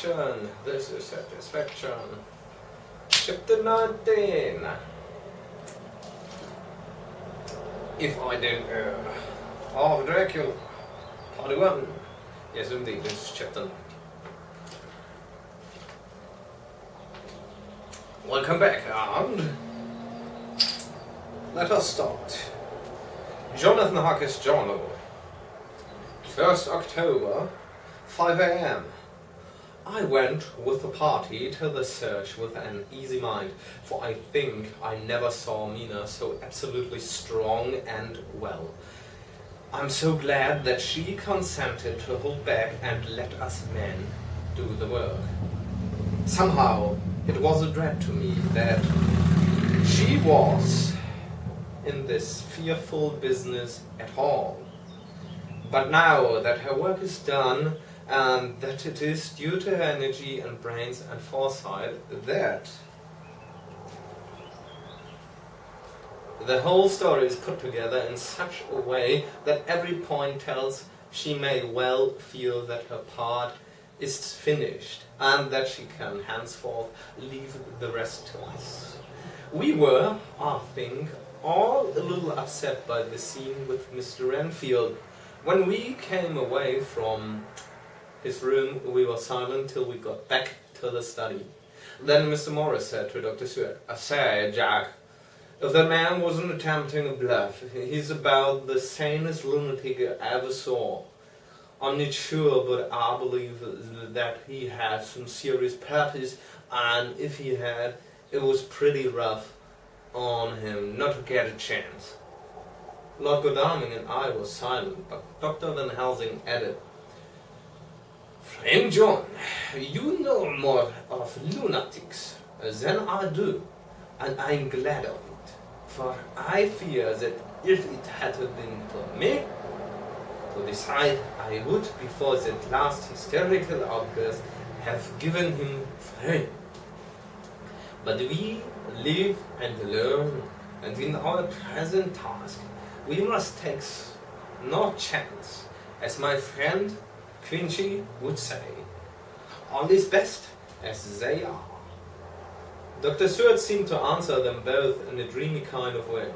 Satisfaction. This is Satisfaction. Chapter 19. If I didn't of Dracula. Part 1. Yes, indeed, this is chapter 19. Welcome back, and let us start. Jonathan Harker's journal. 1st October, 5 AM. I went with the party to the search with an easy mind, for I think I never saw Mina so absolutely strong and well. I'm so glad that she consented to hold back and let us men do the work. Somehow it was a dread to me that she was in this fearful business at all. But now that her work is done, and that it is due to her energy and brains and foresight that the whole story is put together in such a way that every point tells she may well feel that her part is finished and that she can henceforth leave the rest to us. We were, I think, all a little upset by the scene with Mr. Renfield. When we came away from his room, we were silent till we got back to the study. Then Mr. Morris said to Dr. Stewart, "I say, Jack, if that man wasn't attempting a bluff, he's about the sanest lunatic I ever saw. I'm not sure, but I believe that he had some serious purpose, and if he had, it was pretty rough on him not to get a chance." Lord Godalming and I were silent, but Dr. Van Helsing added, "Friend John, you know more of lunatics than I do, and I'm glad of it, for I fear that if it had been for me to decide, I would, before that last hysterical outburst, have given him free. But we live and learn, and in our present task, we must take no chance, as my friend Quincy would say. All is best as they are." Dr. Stewart seemed to answer them both in a dreamy kind of way.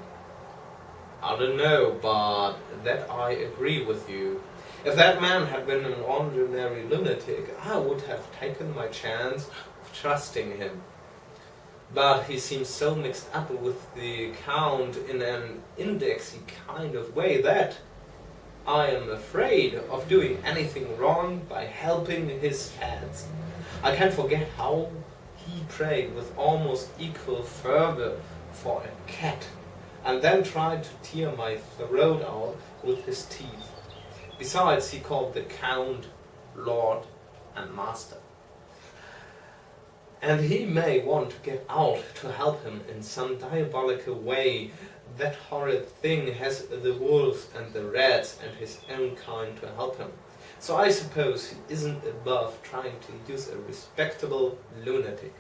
"I don't know, but that I agree with you. If that man had been an ordinary lunatic, I would have taken my chance of trusting him. But he seems so mixed up with the Count in an indexy kind of way that I am afraid of doing anything wrong by helping his fads. I can't forget how he prayed with almost equal fervor for a cat, and then tried to tear my throat out with his teeth. Besides, he called the Count Lord and Master. And he may want to get out to help him in some diabolical way. That horrid thing has the wolves and the rats and his own kind to help him. So I suppose he isn't above trying to use a respectable lunatic.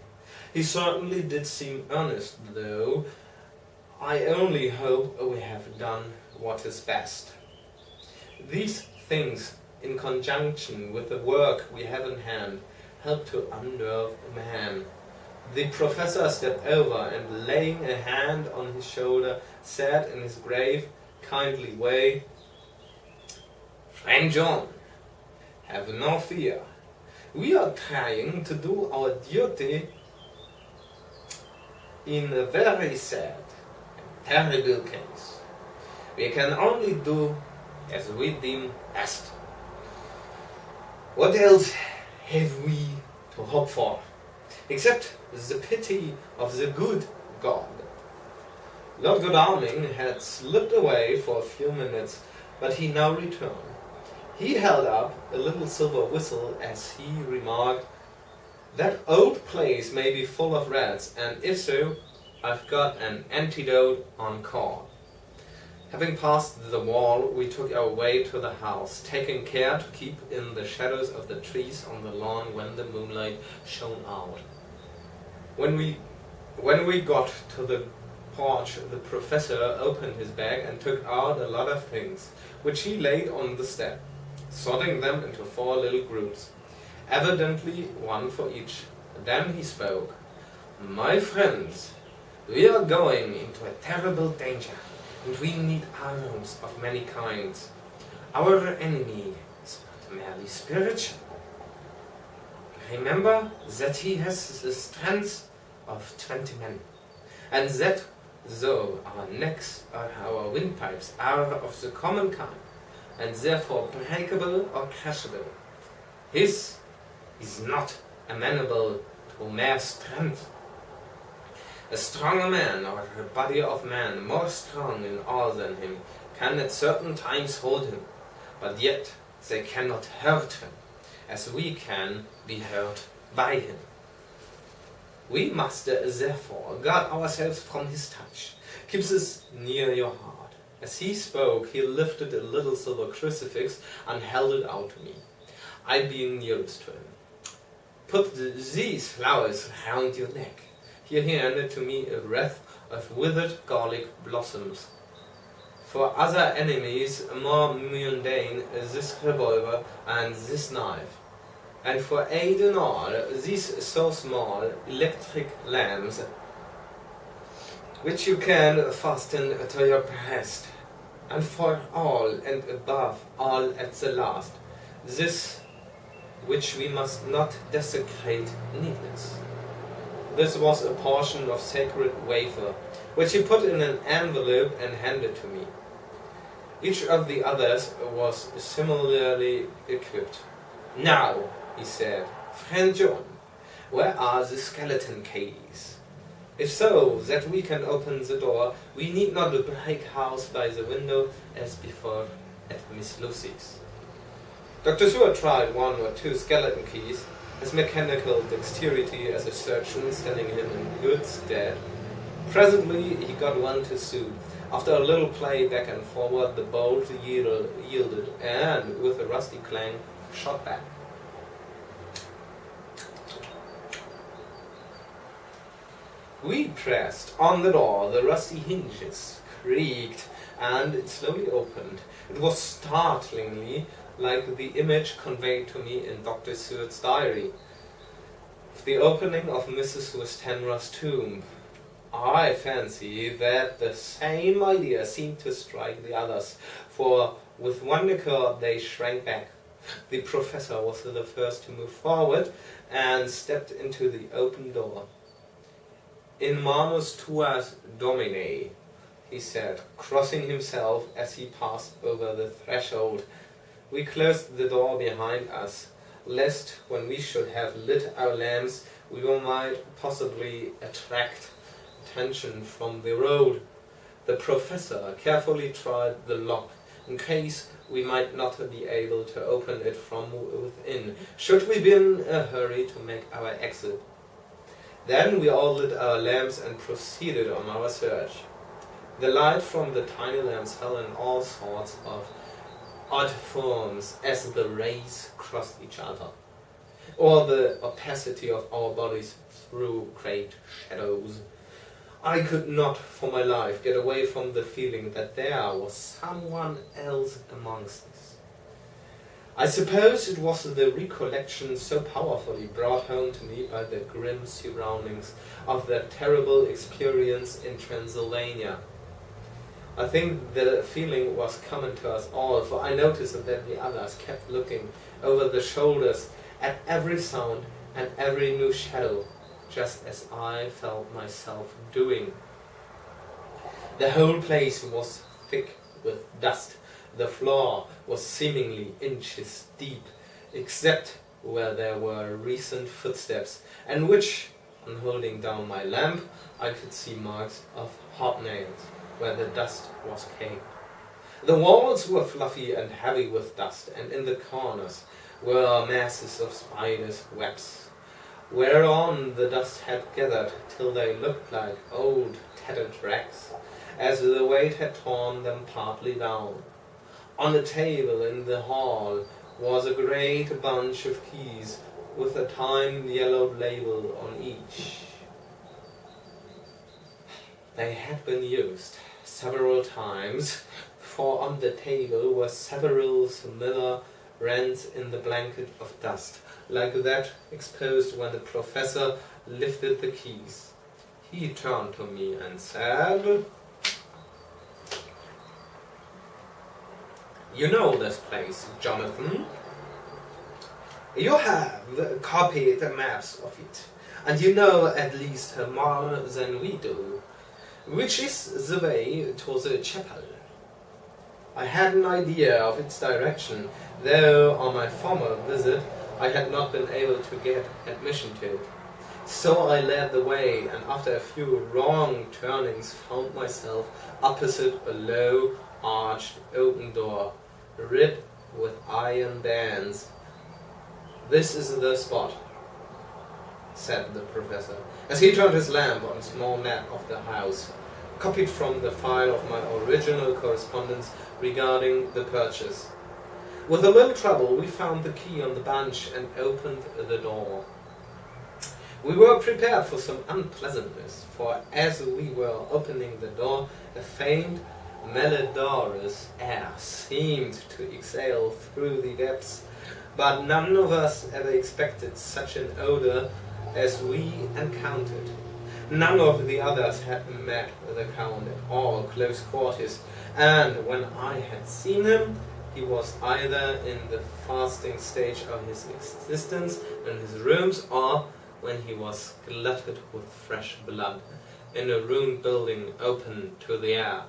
He certainly did seem earnest, though. I only hope we have done what is best. These things, in conjunction with the work we have in hand, help to unnerve a man." The professor stepped over and, laying a hand on his shoulder, said in his grave, kindly way, "Friend John, have no fear. We are trying to do our duty in a very sad and terrible case. We can only do as we deem best. What else have we to hope for, except the pity of the good God?" Lord Godalming had slipped away for a few minutes, but he now returned. He held up a little silver whistle as he remarked, "That old place may be full of rats, and if so, I've got an antidote on call." Having passed the wall, we took our way to the house, taking care to keep in the shadows of the trees on the lawn when the moonlight shone out. When we got to the porch, the professor opened his bag and took out a lot of things, which he laid on the step, sorting them into 4 little groups. evidently one for each. Then he spoke. My friends, we are going into a terrible danger, and we need arms of many kinds. Our enemy is not merely spiritual. Remember that he has the strength of 20 men, and that though our necks or our windpipes are of the common kind, and therefore breakable or crushable, his is not amenable to mere strength. A stronger man, or a body of man more strong in all than him, can at certain times hold him, but yet they cannot hurt him, as we can be hurt by him. We must therefore guard ourselves from his touch. Keep this near your heart. As he spoke, he lifted a little silver crucifix and held it out to me, I being nearest to him. Put these flowers round your neck. Here he handed to me a wreath of withered garlic blossoms. For other enemies more mundane, this revolver and this knife. And for aid in all, these so small electric lamps, which you can fasten to your breast. And for all and above all at the last, this which we must not desecrate needless. This was a portion of sacred wafer, which he put in an envelope and handed to me. Each of the others was similarly equipped. Now, he said, friend John, where are the skeleton keys? If so, that we can open the door, we need not break house by the window as before at Miss Lucy's. Dr. Seward tried one or two skeleton keys, his mechanical dexterity as a surgeon standing him in good stead. Presently he got one to suit. After a little play back and forward, the bolt yielded, and with a rusty clang, shot back. We pressed on the door, the rusty hinges creaked, and it slowly opened. It was startlingly like the image conveyed to me in Dr. Seward's diary, the opening of Mrs. Westenra's tomb. I fancy that the same idea seemed to strike the others, for with one accord they shrank back. The professor was the first to move forward and stepped into the open door. In manus tuas domine, he said, crossing himself as he passed over the threshold. We closed the door behind us, lest when we should have lit our lamps we might possibly attract attention from the road. The professor carefully tried the lock, in case we might not be able to open it from within, should we be in a hurry to make our exit. Then we all lit our lamps and proceeded on our search. The light from the tiny lamps fell in all sorts of odd forms as the rays crossed each other, or the opacity of our bodies threw great shadows. I could not for my life get away from the feeling that there was someone else amongst us. I suppose it was the recollection so powerfully brought home to me by the grim surroundings of that terrible experience in Transylvania. I think the feeling was common to us all, for I noticed that the others kept looking over the shoulders at every sound and every new shadow, just as I felt myself doing. The whole place was thick with dust. The floor was seemingly inches deep, except where there were recent footsteps, and which, on holding down my lamp, I could see marks of hobnails, where the dust was caked. The walls were fluffy and heavy with dust, and in the corners were masses of spiders' webs, whereon the dust had gathered till they looked like old tattered rags, as the weight had torn them partly down. On a table in the hall was a great bunch of keys, with a tiny yellow label on each. They had been used several times, for on the table were several similar rents in the blanket of dust, like that exposed when the professor lifted the keys. He turned to me and said, "You know this place, Jonathan. You have copied the maps of it, and you know at least more than we do. Which is the way to the chapel?" I had an idea of its direction, though on my former visit I had not been able to get admission to it. So I led the way, and after a few wrong turnings found myself opposite a low, arched, open door, ribbed with iron bands. "This is the spot," said the professor, as he turned his lamp on a small map of the house, copied from the file of my original correspondence regarding the purchase. With a little trouble we found the key on the bench and opened the door. We were prepared for some unpleasantness, for as we were opening the door, a faint, malodorous air seemed to exhale through the depths, but none of us ever expected such an odor as we encountered. None of the others had met the Count at all close quarters, and when I had seen him, he was either in the fasting stage of his existence in his rooms, or when he was glutted with fresh blood in a ruined building open to the air.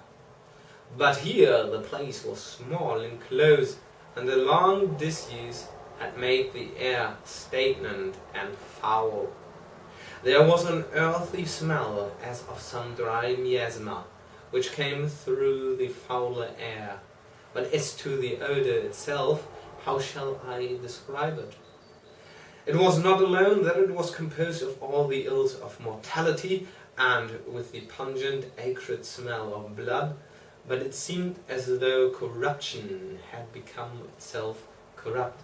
But here the place was small and close, and the long disuse had made the air stagnant and foul. There was an earthy smell as of some dry miasma, which came through the fouler air. But as to the odor itself, how shall I describe it? It was not alone that it was composed of all the ills of mortality, and with the pungent, acrid smell of blood, but it seemed as though corruption had become itself corrupt.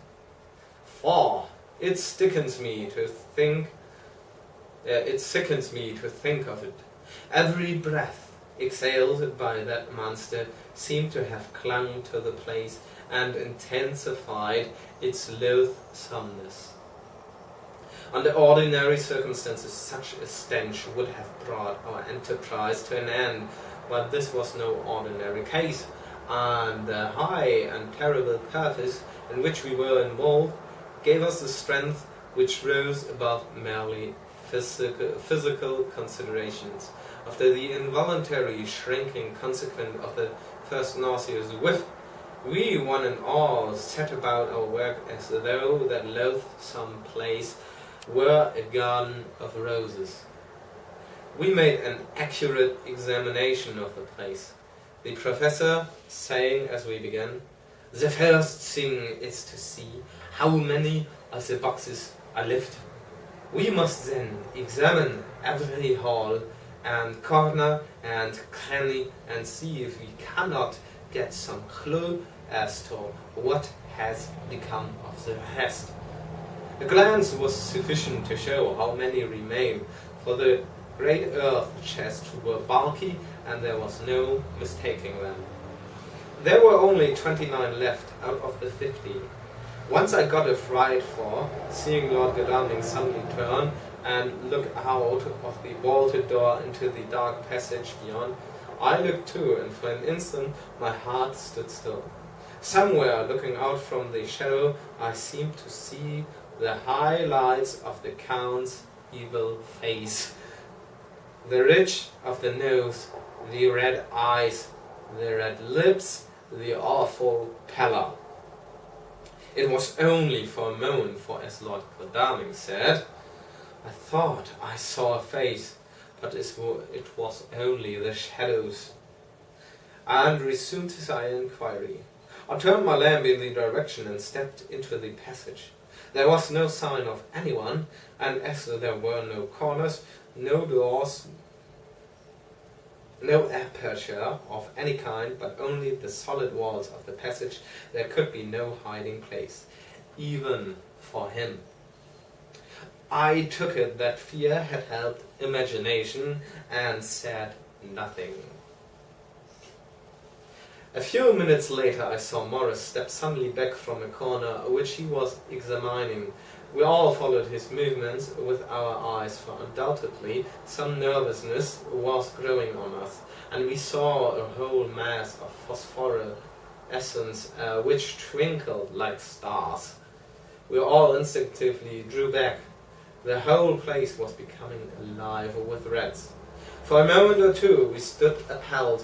For it sickens me to think of it. Every breath exhaled by that monster seemed to have clung to the place and intensified its loathsomeness. Under ordinary circumstances, such a stench would have brought our enterprise to an end, but this was no ordinary case, and the high and terrible purpose in which we were involved gave us the strength which rose above merely physical considerations. After the involuntary shrinking consequent of the first nauseous whiff, we one and all set about our work as though that loathsome place were a garden of roses. We made an accurate examination of the place, the professor saying as we began, "The first thing is to see how many of the boxes are left. We must then examine every hall and corner and cranny and see if we cannot get some clue as to what has become of the rest." A glance was sufficient to show how many remained, for the great earth chests were bulky and there was no mistaking them. There were only 29 left out of the 50. Once I got a fright for seeing Lord Godalming suddenly turn and look out of the bolted door into the dark passage beyond. I looked too, and for an instant my heart stood still. Somewhere, looking out from the shadow, I seemed to see the high lights of the Count's evil face. The ridge of the nose, the red eyes, the red lips, the awful pallor. It was only for a moment, for as Lord Godalming said, "I thought I saw a face, but it was only the shadows," and resumed his eye inquiry. I turned my lamp in the direction and stepped into the passage. There was no sign of anyone, and as there were no corners, no doors, no aperture of any kind, but only the solid walls of the passage, there could be no hiding place, even for him. I took it that fear had helped imagination, and said nothing. A few minutes later I saw Morris step suddenly back from a corner which he was examining We all followed his movements with our eyes, for undoubtedly some nervousness was growing on us, and we saw a whole mass of phosphorescence which twinkled like stars. We all instinctively drew back. The whole place was becoming alive with rats. For a moment or two we stood appalled,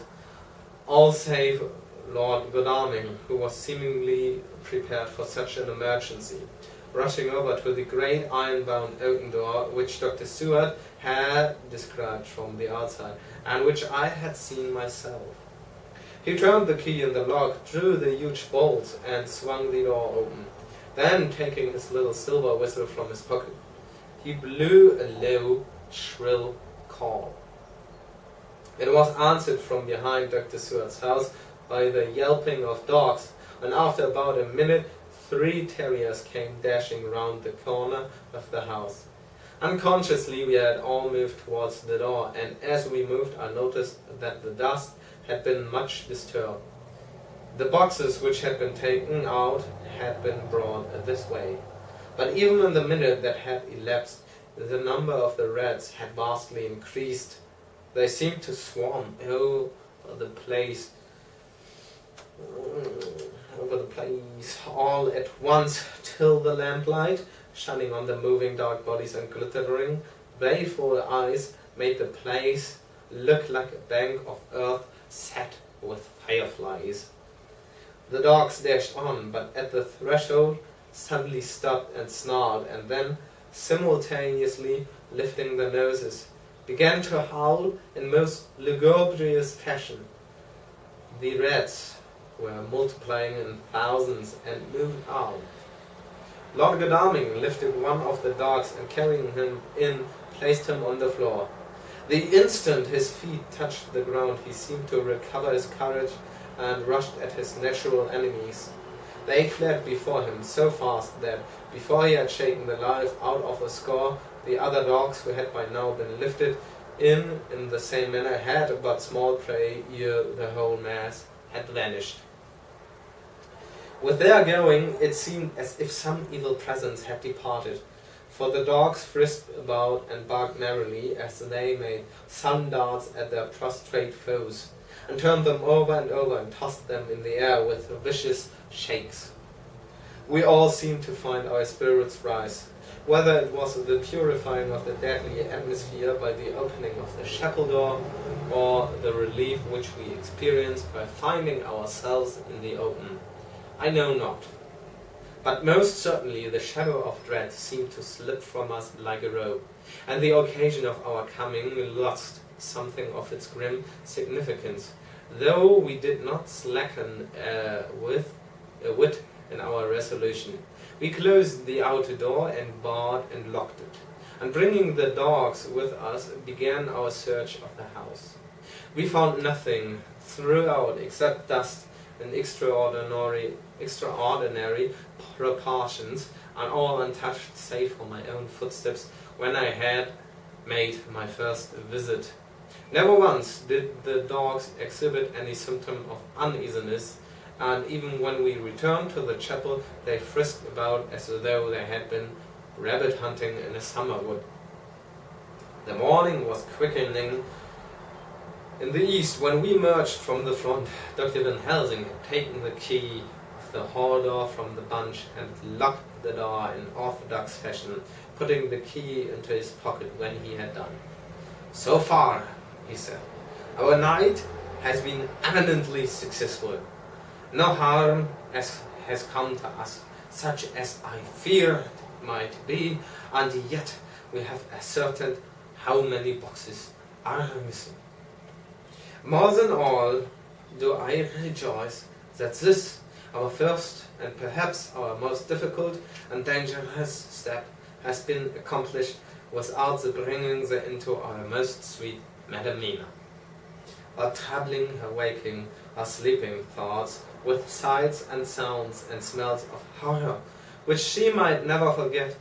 all save Lord Godalming, who was seemingly prepared for such an emergency, rushing over to the great iron-bound oaken door which Dr. Seward had described from the outside, and which I had seen myself. He turned the key in the lock, drew the huge bolts, and swung the door open. Then, taking his little silver whistle from his pocket, he blew a low, shrill call. It was answered from behind Dr. Seward's house by the yelping of dogs, and after about a minute 3 terriers came dashing round the corner of the house. Unconsciously we had all moved towards the door, and as we moved I noticed that the dust had been much disturbed. The boxes which had been taken out had been brought this way. But even in the minute that had elapsed, the number of the rats had vastly increased. They seemed to swarm over the place, all at once, till the lamplight, shining on the moving dark bodies and glittering, baleful eyes, made the place look like a bank of earth set with fireflies. The dogs dashed on, but at the threshold suddenly stopped and snarled, and then, simultaneously lifting their noses, began to howl in most lugubrious fashion. The rats were multiplying in thousands and moved out. Lord Godalming lifted one of the dogs and, carrying him in, placed him on the floor. The instant his feet touched the ground he seemed to recover his courage and rushed at his natural enemies. They fled before him so fast that, before he had shaken the life out of a score, the other dogs, who had by now been lifted in the same manner, had but small prey ere the whole mass had vanished. With their going, it seemed as if some evil presence had departed, for the dogs frisked about and barked merrily as they made sun darts at their prostrate foes, and turned them over and over and tossed them in the air with vicious shakes. We all seemed to find our spirits rise, whether it was the purifying of the deadly atmosphere by the opening of the chapel door, or the relief which we experienced by finding ourselves in the open. I know not. But most certainly the shadow of dread seemed to slip from us like a robe, and the occasion of our coming lost something of its grim significance, though we did not slacken with a whit in our resolution. We closed the outer door and barred and locked it, and bringing the dogs with us, began our search of the house. We found nothing throughout except dust and extraordinary proportions, and all untouched save for my own footsteps when I had made my first visit. Never once did the dogs exhibit any symptom of uneasiness, and even when we returned to the chapel they frisked about as though they had been rabbit hunting in a summer wood. The morning was quickening in the east when we emerged from the front. Dr. Van Helsing had taken the key of the hall door from the bunch and locked the door in orthodox fashion, putting the key into his pocket when he had done. "So far," he said, "our night has been eminently successful. No harm has come to us, such as I feared might be, and yet we have ascertained how many boxes are missing. More than all do I rejoice that this, our first and perhaps our most difficult and dangerous step, has been accomplished without the bringing them into our most sweet Madam Nina, or troubling her waking or sleeping thoughts with sights and sounds and smells of horror, which she might never forget.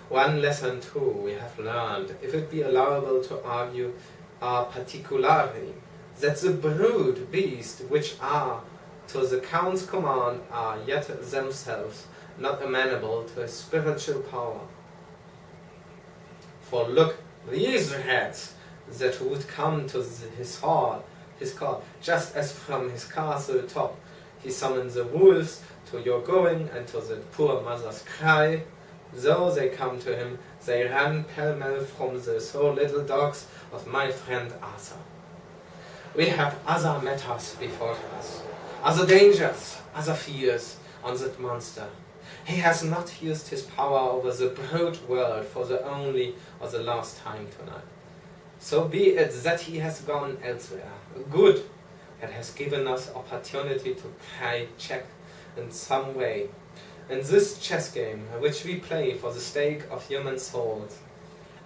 One lesson too we have learned, if it be allowable to argue, particularly, that the brute beasts which are to the Count's command are yet themselves not amenable to his spiritual power. For look, these heads that would come to his court, just as from his castle top he summons the wolves to your going and to the poor mother's cry, so they come to him, they ran pell-mell from the so little dogs of my friend Arthur. We have other matters before us, other dangers, other fears on that monster. He has not used his power over the broad world for the only or the last time tonight. So be it that he has gone elsewhere. Good, that has given us opportunity to play check in some way. In this chess game, which we play for the stake of human souls.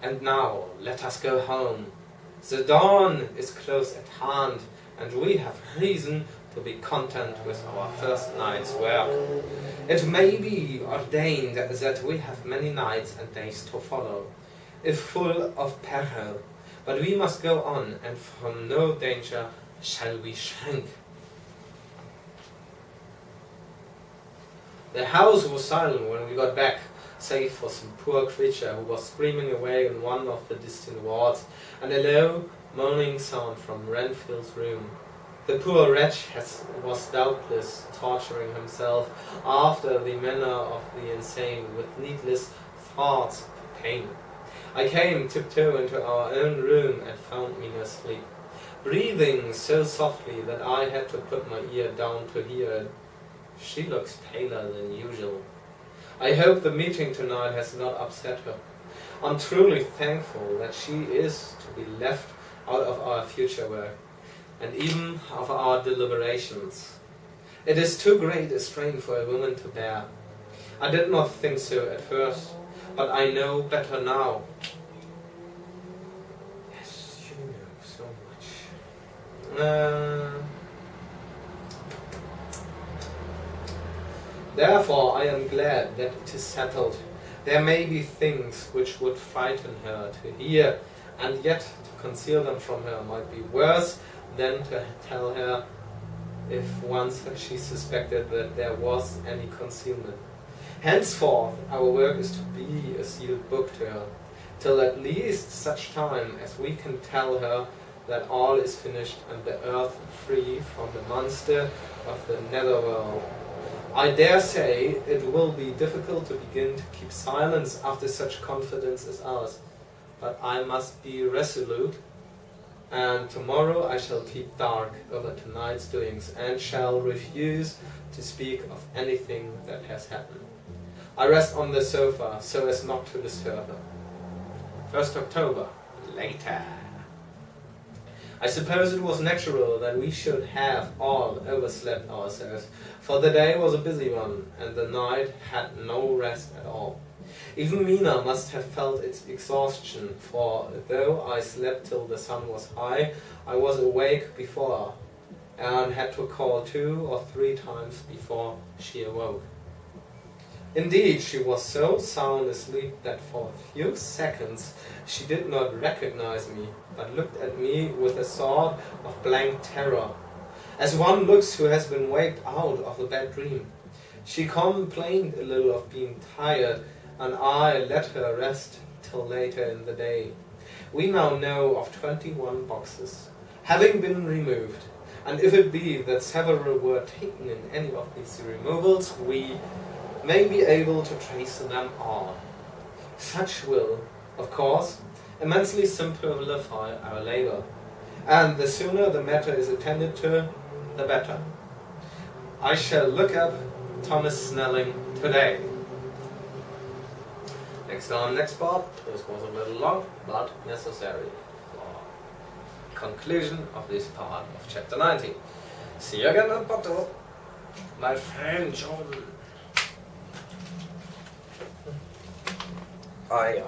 And now, let us go home. The dawn is close at hand, and we have reason to be content with our first night's work. It may be ordained that we have many nights and days to follow, if full of peril, but we must go on, and from no danger shall we shrink. The house was silent when we got back, save for some poor creature who was screaming away in one of the distant wards, and a low, moaning sound from Renfield's room. The poor wretch was doubtless torturing himself after the manner of the insane with needless thoughts of pain. I came tiptoe into our own room and found Mina asleep, breathing so softly that I had to put my ear down to hear it. She looks paler than usual. I hope the meeting tonight has not upset her. I'm truly thankful that she is to be left out of our future work, and even of our deliberations. It is too great a strain for a woman to bear. I did not think so at first, but I know better now. Yes, you know so much. Therefore, I am glad that it is settled. There may be things which would frighten her to hear, and yet to conceal them from her might be worse than to tell her if once she suspected that there was any concealment. Henceforth, our work is to be a sealed book to her, till at least such time as we can tell her that all is finished and the earth free from the monster of the netherworld. I dare say it will be difficult to begin to keep silence after such confidence as ours, but I must be resolute, and tomorrow I shall keep dark over tonight's doings and shall refuse to speak of anything that has happened. I rest on the sofa so as not to disturb her. 1st October, later. I suppose it was natural that we should have all overslept ourselves, for the day was a busy one, and the night had no rest at all. Even Mina must have felt its exhaustion, for though I slept till the sun was high, I was awake before her, and had to call 2 or 3 times before she awoke. Indeed, she was so sound asleep that for a few seconds she did not recognize me, but looked at me with a sort of blank terror, as one looks who has been waked out of a bad dream. She complained a little of being tired, and I let her rest till later in the day. We now know of 21 boxes having been removed, and if it be that several were taken in any of these removals, we may be able to trace them all. Such will, of course, immensely simplify our labor, and the sooner the matter is attended to, the better. I shall look up Thomas Snelling today. Next part. This was a little long, but necessary for conclusion of this part of chapter 19. See you again at bottle, my friend John. Aye.